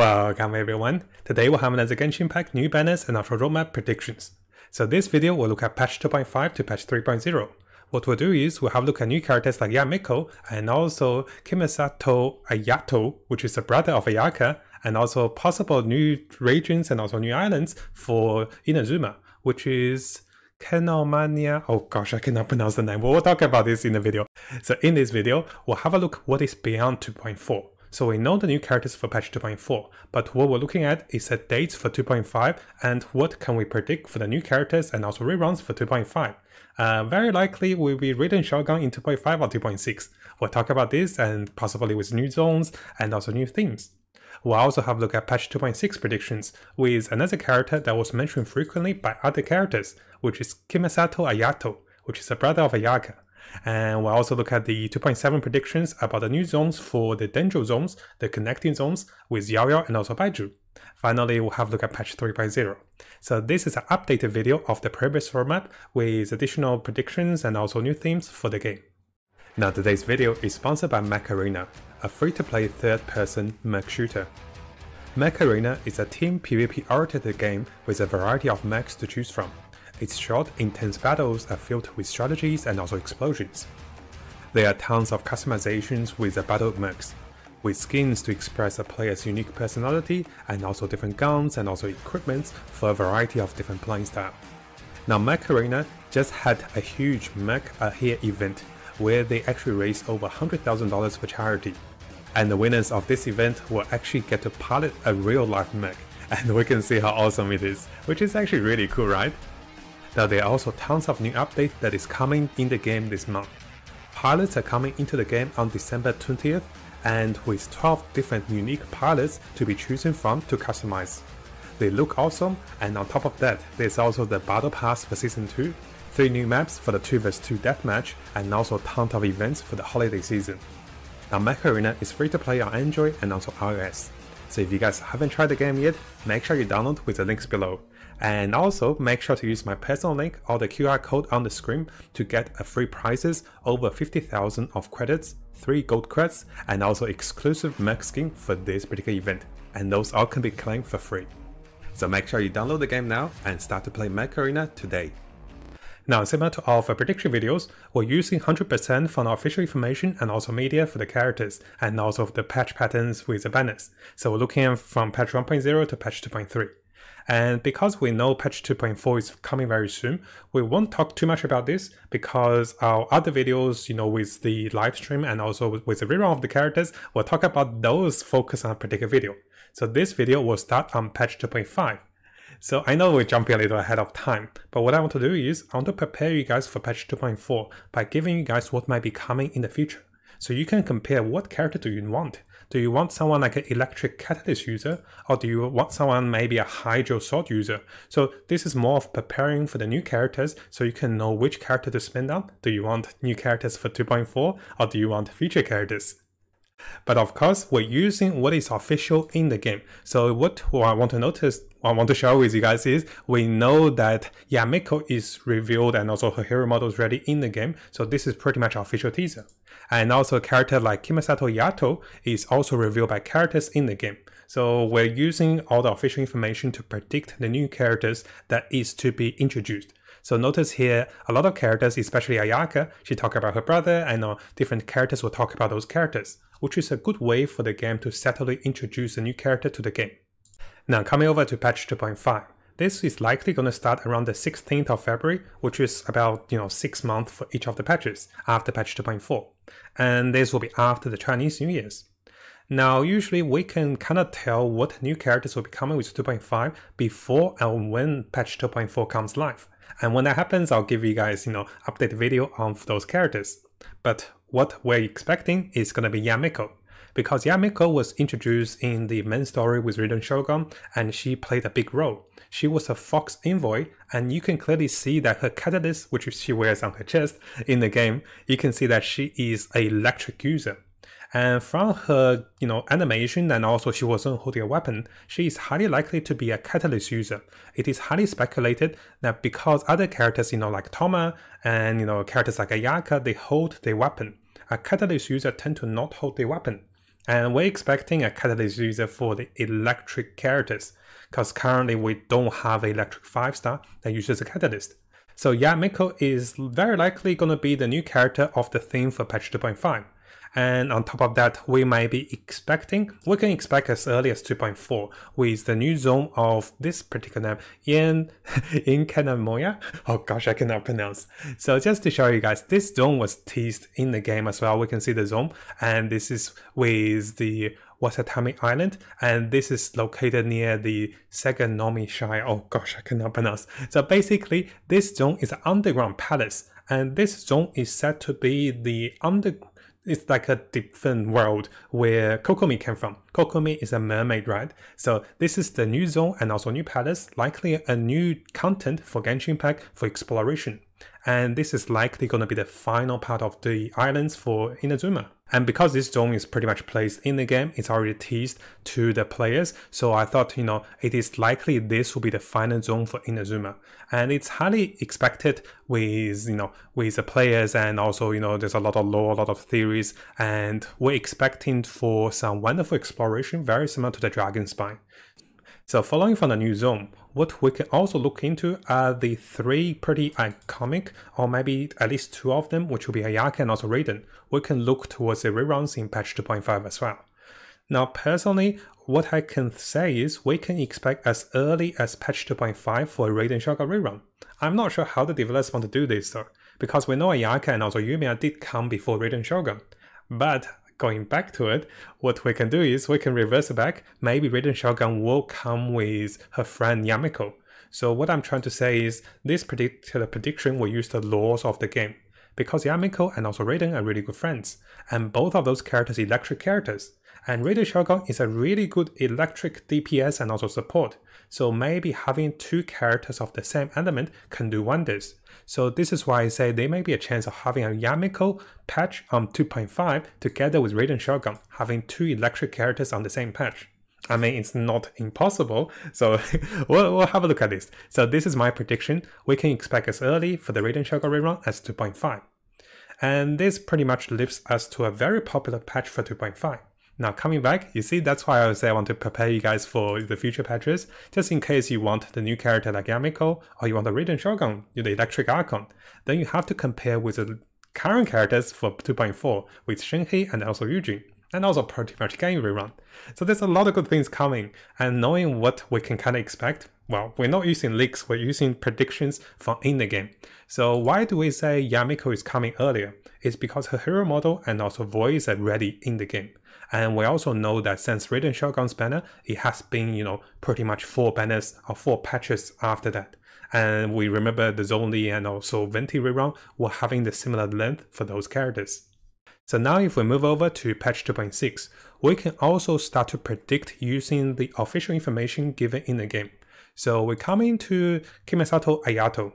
Welcome everyone. Today we'll have another Genshin pack, new banners and also roadmap predictions. So this video will look at patch 2.5 to patch 3.0. What we'll do is we'll have a look at new characters like Yamiko and also Kimasato-Ayato, which is the brother of Ayaka, and also possible new regions and also new islands for Inazuma, which is Kenomania. Oh gosh, I cannot pronounce the name. We'll talk about this in the video. So in this video, we'll have a look what is beyond 2.4. So we know the new characters for patch 2.4, but what we're looking at is the dates for 2.5 and what can we predict for the new characters and also reruns for 2.5. Very likely will be written Shogun in 2.5 or 2.6. We'll talk about this and possibly with new zones and also new themes. We'll also have a look at patch 2.6 predictions with another character that was mentioned frequently by other characters, which is Kimasato-Ayato, which is the brother of Ayaka. And we'll also look at the 2.7 predictions about the new zones for the Dendro zones, the connecting zones with Yaoyao and also Baiju. Finally, we'll have a look at patch 3.0. So this is an updated video of the previous roadmap with additional predictions and also new themes for the game. Now today's video is sponsored by Mech Arena, a free-to-play third-person mech shooter. Mech Arena is a team PvP-oriented game with a variety of mechs to choose from. Its short, intense battles are filled with strategies and also explosions. There are tons of customizations with the battle mechs, with skins to express a player's unique personality and also different guns and also equipments for a variety of different playing styles. Now Mech Arena just had a huge Mech Here event where they actually raised over $100,000 for charity. And the winners of this event will actually get to pilot a real life mech, and we can see how awesome it is, which is actually really cool, right? Now there are also tons of new updates that is coming in the game this month. Pilots are coming into the game on December 20th, and with 12 different unique pilots to be chosen from to customize. They look awesome, and on top of that, there's also the Battle Pass for Season 2, 3 new maps for the 2vs2 deathmatch, and also tons of events for the holiday season. Now Mech Arena is free to play on Android and also iOS. So if you guys haven't tried the game yet, make sure you download with the links below. And also make sure to use my personal link or the QR code on the screen to get a free prizes over 50,000 of credits, 3 gold creds, and also exclusive mech skin for this particular event. And those all can be claimed for free. So make sure you download the game now and start to play Mech Arena today. Now, similar to all of our prediction videos, we're using 100% from our official information and also media for the characters, and also the patch patterns with the banners. So we're looking at from patch 1.0 to patch 2.3. And because we know patch 2.4 is coming very soon, we won't talk too much about this because our other videos, with the live stream and also with the rerun of the characters, we'll talk about those focus on a particular video. So this video will start on patch 2.5. So I know we're jumping a little ahead of time, but what I want to do is I want to prepare you guys for patch 2.4 by giving you guys what might be coming in the future. So you can compare what character do you want. Do you want someone like an electric catalyst user, or do you want someone maybe a hydro sword user? So this is more of preparing for the new characters so you can know which character to spend on. Do you want new characters for 2.4 or do you want future characters? But of course, we're using what is official in the game. So what I want to share with you guys is we know that Yamiko is revealed and also her hero model is ready in the game. So this is pretty much our official teaser. And also a character like Kimasato-Ayato is also revealed by characters in the game. So we're using all the official information to predict the new characters that is to be introduced. So notice here, a lot of characters, especially Ayaka, she talked about her brother, and different characters will talk about those characters, which is a good way for the game to subtly introduce a new character to the game. Now coming over to patch 2.5. This is likely going to start around the 16th of February, which is about 6 months for each of the patches after patch 2.4. And this will be after the Chinese New Year's. Now usually we can kind of tell what new characters will be coming with 2.5 before and when patch 2.4 comes live. And when that happens, I'll give you guys, update video on those characters. But what we're expecting is going to be Yamiko, because Yamiko was introduced in the main story with Ridden Shogun, and she played a big role. She was a Fox envoy, and you can clearly see that her catalyst, which she wears on her chest in the game, you can see that she is an electric user. And from her, animation, and also she wasn't holding a weapon, she is highly likely to be a catalyst user. It is highly speculated that because other characters, like Toma and, characters like Ayaka, they hold their weapon. A catalyst user tend to not hold their weapon. And we're expecting a catalyst user for the electric characters, because currently we don't have an electric 5-star that uses a catalyst. So Yamiko is very likely going to be the new character of the theme for patch 2.5. And on top of that, we can expect as early as 2.4 with the new zone of this particular name, Inkanamoya. Oh gosh, I cannot pronounce. So just to show you guys, this zone was teased in the game as well. We can see the zone, and this is with the Wasatami Island, and this is located near the Saganomi Shire. Oh gosh, I cannot pronounce. So basically, this zone is an underground palace, and this zone is said to be it's like a different world where Kokomi came from. Kokomi is a mermaid, right? So this is the new zone and also new palace, likely a new content for Genshin Impact for exploration. And this is likely going to be the final part of the islands for Inazuma. And because this zone is pretty much placed in the game, it's already teased to the players. So I thought, it is likely this will be the final zone for Inazuma. And it's highly expected with the players, and also, there's a lot of lore, a lot of theories, and we're expecting for some wonderful exploration, very similar to the Dragon Spine. So following from the new zone, what we can also look into are the 3 pretty iconic, or maybe at least 2 of them, which will be Ayaka and also Raiden. We can look towards the reruns in patch 2.5 as well. Now personally, what I can say is we can expect as early as patch 2.5 for a Raiden Shogun rerun. I'm not sure how the developers want to do this though, because we know Ayaka and also Yumiya did come before Raiden Shogun. But going back to it, what we can do is we can reverse it back. Maybe Raiden Shogun will come with her friend Yamiko. So what I'm trying to say is this particular prediction will use the laws of the game, because Yamiko and also Raiden are really good friends, and both of those characters are electric characters. And Raiden Shogun is a really good electric DPS and also support, so maybe having 2 characters of the same element can do wonders. So this is why I say there may be a chance of having a Yamiko patch on 2.5 together with Raiden Shogun, having 2 electric characters on the same patch. I mean, it's not impossible, so we'll have a look at this. So this is my prediction. We can expect as early for the Raiden Shogun rerun as 2.5. And this pretty much leads us to a very popular patch for 2.5. Now coming back, you see, that's why I would say I want to prepare you guys for the future patches, just in case you want the new character like Yamiko, or you want the Raiden Shogun, the electric Archon. Then you have to compare with the current characters for 2.4 with Shinhei and also Yujin, and also pretty much game rerun. So there's a lot of good things coming, and knowing what we can kind of expect, well, we're not using leaks, we're using predictions from in the game. So why do we say Yamiko is coming earlier? It's because her hero model and also voice are ready in the game. And we also know that since Raiden Shogun's banner, it has been, pretty much 4 banners or 4 patches after that. And we remember the Zonli and also Venti rerun were having the similar length for those characters. So now if we move over to patch 2.6, we can also start to predict using the official information given in the game. So we come into Kimesato Ayato.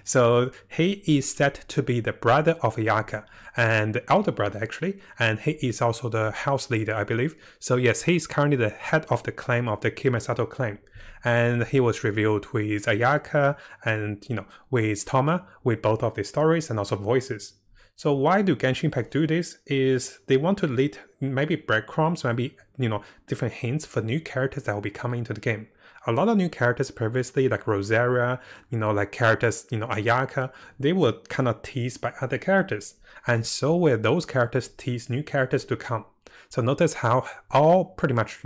So he is said to be the brother of Ayaka, and the elder brother actually, and he is also the house leader, I believe. So yes, he is currently the head of the clan of the Kimesato clan, and he was revealed with Ayaka and with Toma, with both of the stories and also voices. So why do Genshin Impact do this? Is they want to lead maybe breadcrumbs, maybe different hints for new characters that will be coming into the game. A lot of new characters previously, like Rosaria, like characters, Ayaka, they were kind of teased by other characters. And so will those characters tease new characters to come. So notice how pretty much,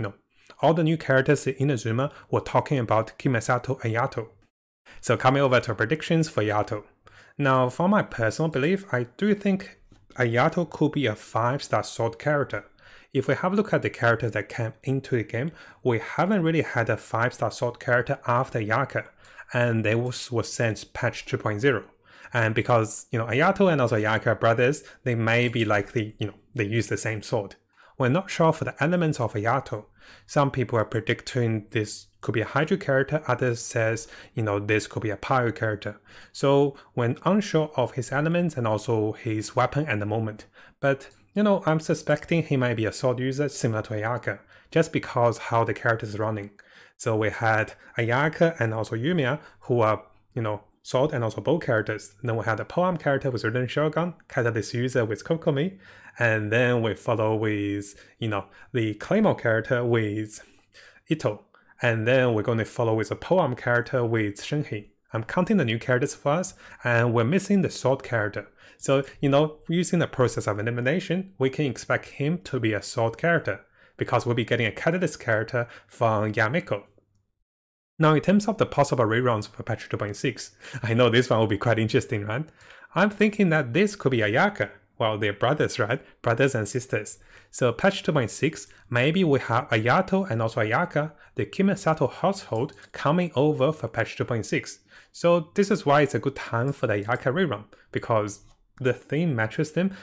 all the new characters in Inazuma were talking about Kimesato Ayato. So coming over to predictions for Ayato. Now, for my personal belief, I do think Ayato could be a 5-star sword character. If we have a look at the characters that came into the game, we haven't really had a 5-star sword character after Ayaka, and they was since patch 2.0. And because, Ayato and also Ayaka are brothers, they may be likely, they use the same sword. We're not sure for the elements of Ayato. Some people are predicting this could be a Hydro character, others says, this could be a Pyro character. So when unsure of his elements and also his weapon at the moment. But I'm suspecting he might be a sword user similar to Ayaka, just because how the character is running. So we had Ayaka and also Yumiya, who are, sword and also bow characters. Then we have the polearm character with Ridden Shogun, Catalyst user with Kokomi, and then we follow with, the Claymore character with Ito. And then we're going to follow with a polearm character with Shenhe. I'm counting the new characters for us, and we're missing the sword character. So, using the process of elimination, we can expect him to be a sword character, because we'll be getting a catalyst character from Yamiko. Now, in terms of the possible reruns for patch 2.6, I know this one will be quite interesting, right? I'm thinking that this could be Ayaka. Well, they're brothers, right? Brothers and sisters. So patch 2.6, maybe we have Ayato and also Ayaka, the Kimasato household, coming over for patch 2.6. So this is why it's a good time for the Ayaka rerun, because the theme matches them.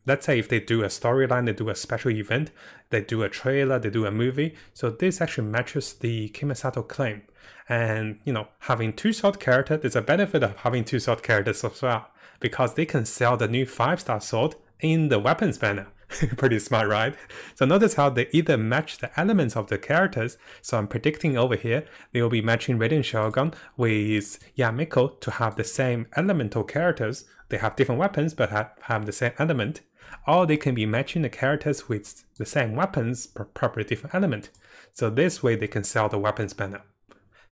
Let's say if they do a storyline, they do a special event, they do a trailer, they do a movie. So this actually matches the Kimasato claim. And, having two sword characters, there's a benefit of having two sword characters as well, because they can sell the new 5-star sword in the weapons banner. Pretty smart, right? So notice how they either match the elements of the characters. So I'm predicting over here, they will be matching Ridden Shogun with Yamiko to have the same elemental characters. They have different weapons, but have the same element. Or they can be matching the characters with the same weapons, but probably different element. So this way they can sell the weapons banner.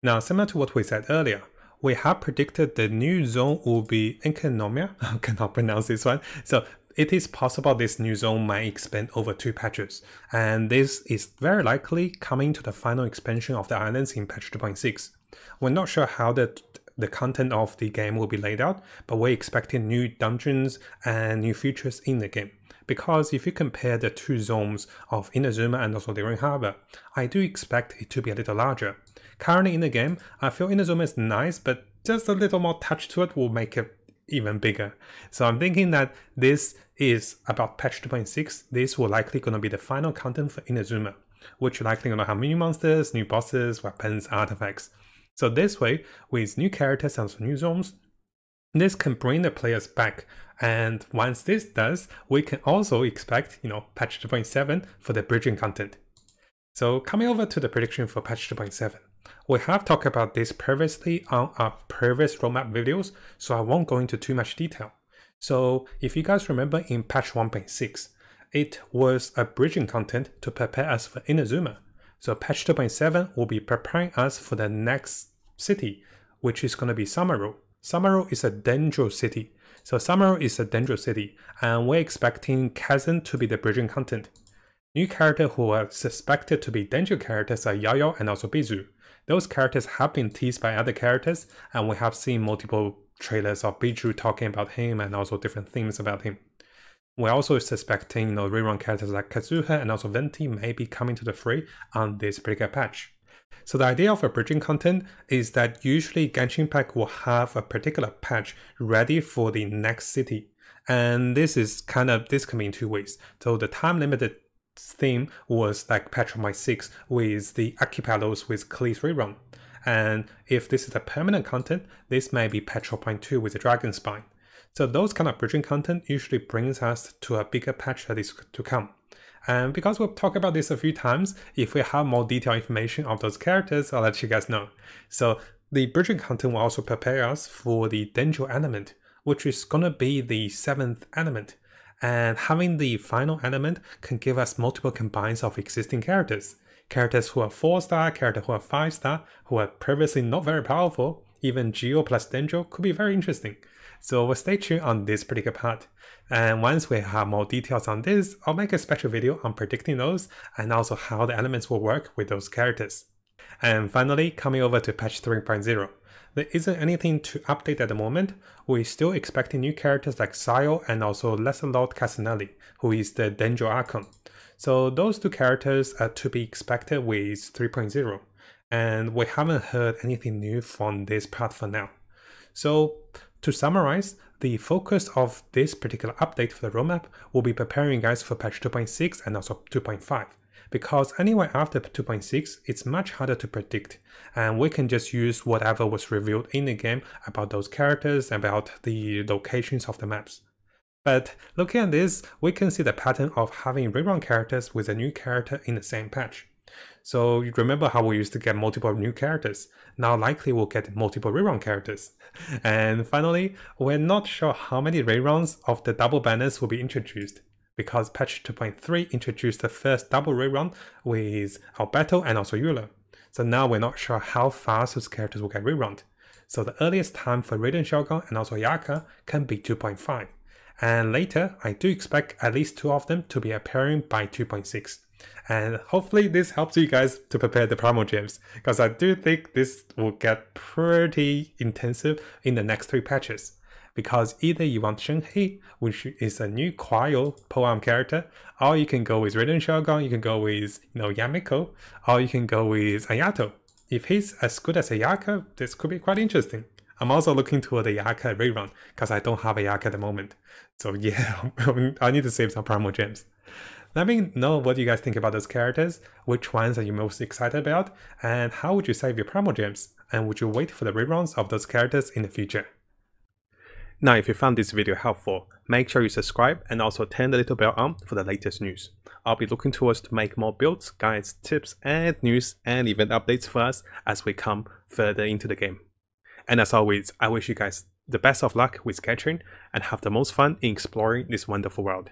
Now, similar to what we said earlier, we have predicted the new zone will be Enkanomiya. I cannot pronounce this one. So it is possible this new zone might expand over 2 patches, and this is very likely coming to the final expansion of the islands in patch 2.6. We're not sure how the content of the game will be laid out, but we're expecting new dungeons and new features in the game. Because if you compare the 2 zones of Inazuma and also the Ruin Harbor, I do expect it to be a little larger. Currently in the game, I feel Inazuma is nice, but just a little more touch to it will make it even bigger. So I'm thinking that this is about patch 2.6. This will likely going to be the final content for Inazuma, which likely going to have new monsters, new bosses, weapons, artifacts. So this way, with new characters and also new zones, this can bring the players back. And once this does, we can also expect, patch 2.7 for the bridging content. So coming over to the prediction for patch 2.7. We have talked about this previously on our previous roadmap videos, so I won't go into too much detail. So if you guys remember in patch 1.6, it was a bridging content to prepare us for Inazuma. So patch 2.7 will be preparing us for the next city, which is going to be Samaru. Samaru is a Denjo city. So Samaru is a Denjo city, and we're expecting Kazan to be the bridging content. New characters who are suspected to be Denjo characters are Yayo and also Bizu. Those characters have been teased by other characters, and we have seen multiple trailers of Bizu talking about him and also different themes about him. We're also suspecting rerun characters like Kazuha and also Venti may be coming to the fray on this particular patch. So the idea of a bridging content is that usually Genshin Impact will have a particular patch ready for the next city. And this can be in 2 ways. So the time limited theme was like patch 1.6 with the Archipelagos with Klee's rerun. And if this is a permanent content, this may be patch 4.2 with the Dragon Spine. So those kind of bridging content usually brings us to a bigger patch that is to come. And because we've talked about this a few times, if we have more detailed information of those characters, I'll let you guys know. So the bridging content will also prepare us for the Denjo element, which is going to be the 7th element. And having the final element can give us multiple combines of existing characters. Characters who are 4-star, characters who are 5-star, who are previously not very powerful. Even Geo plus Denjo could be very interesting. So we'll stay tuned on this particular part. And once we have more details on this, I'll make a special video on predicting those and also how the elements will work with those characters. And finally, coming over to patch 3.0. There isn't anything to update at the moment. We're still expecting new characters like Sayo and also Lesser Lord Casanelli, who is the Denjo Archon. So those 2 characters are to be expected with 3.0. And we haven't heard anything new from this part for now. So to summarize, the focus of this particular update for the roadmap will be preparing you guys for patch 2.6 and also 2.5. Because anywhere after 2.6, it's much harder to predict, and we can just use whatever was revealed in the game about those characters, about the locations of the maps. But looking at this, we can see the pattern of having rerun characters with a new character in the same patch. So you remember how we used to get multiple new characters? Now likely we'll get multiple rerun characters. And finally, we're not sure how many reruns of the double banners will be introduced, because patch 2.3 introduced the first double rerun with Alberto and also Eula. So now we're not sure how fast those characters will get rerun. So the earliest time for Raiden Shogun and also Yaka can be 2.5. And later, I do expect at least 2 of them to be appearing by 2.6. And hopefully this helps you guys to prepare the Primal Gems, because I do think this will get pretty intensive in the next 3 patches. Because either you want Shenhei, which is a new Cryo polearm character, or you can go with Raiden Shogun, you can go with Yamiko, or you can go with Ayato. If he's as good as Ayaka, this could be quite interesting. I'm also looking toward the Ayaka rerun, because I don't have Ayaka at the moment. So yeah, I need to save some Primal Gems. Let me know what you guys think about those characters, which ones are you most excited about, and how would you save your Primal Gems, and would you wait for the reruns of those characters in the future? Now, if you found this video helpful, make sure you subscribe and also turn the little bell on for the latest news. I'll be looking towards to make more builds, guides, tips, and news and event updates for us as we come further into the game. And as always, I wish you guys the best of luck with Genshin and have the most fun in exploring this wonderful world.